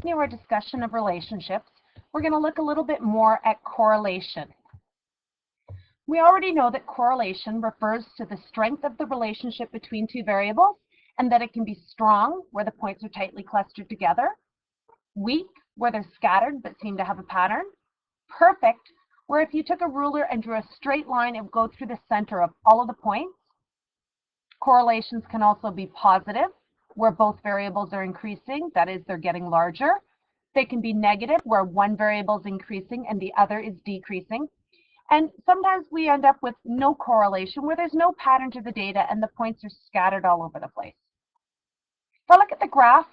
continue our discussion of relationships, we're going to look a little bit more at correlation. We already know that correlation refers to the strength of the relationship between two variables, and that it can be strong, where the points are tightly clustered together, weak, where they're scattered but seem to have a pattern, perfect, where if you took a ruler and drew a straight line, it would go through the center of all of the points. Correlations can also be positive, where both variables are increasing, that is, they're getting larger. They can be negative, where one variable is increasing and the other is decreasing. And sometimes we end up with no correlation, where there's no pattern to the data and the points are scattered all over the place. If I look at the graph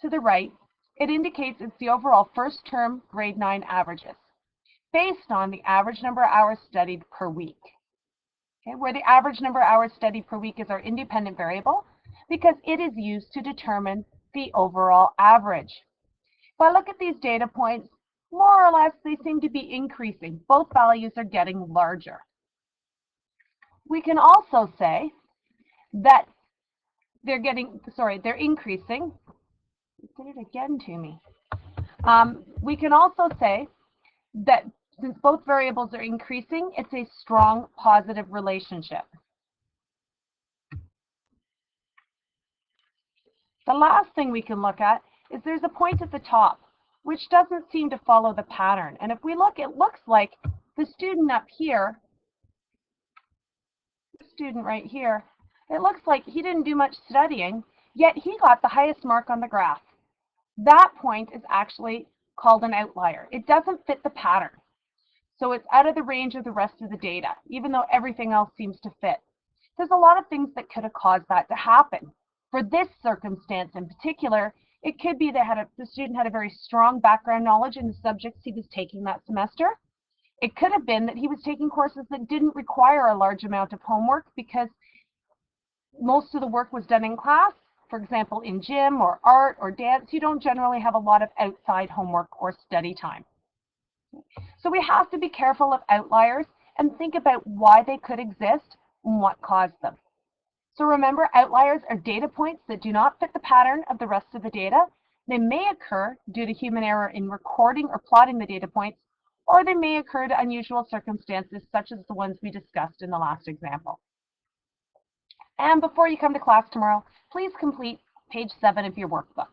to the right, it indicates it's the overall first term grade 9 averages, based on the average number of hours studied per week. Okay, where the average number of hours studied per week is our independent variable, because it is used to determine the overall average. If I look at these data points, more or less they seem to be increasing. Both values are getting larger. We can also say that they're increasing. It did it again to me. We can also say that since both variables are increasing, it's a strong positive relationship. The last thing we can look at is there's a point at the top which doesn't seem to follow the pattern. And if we look, it looks like the student up here, the student right here, it looks like he didn't do much studying, yet he got the highest mark on the graph. That point is actually called an outlier. It doesn't fit the pattern. So it's out of the range of the rest of the data, even though everything else seems to fit. There's a lot of things that could have caused that to happen. For this circumstance in particular, it could be that the student had a very strong background knowledge in the subjects he was taking that semester. It could have been that he was taking courses that didn't require a large amount of homework because most of the work was done in class. For example, in gym or art or dance, you don't generally have a lot of outside homework or study time. So we have to be careful of outliers and think about why they could exist and what caused them. So remember, outliers are data points that do not fit the pattern of the rest of the data. They may occur due to human error in recording or plotting the data points, or they may occur to unusual circumstances such as the ones we discussed in the last example. And before you come to class tomorrow, please complete page 7 of your workbook.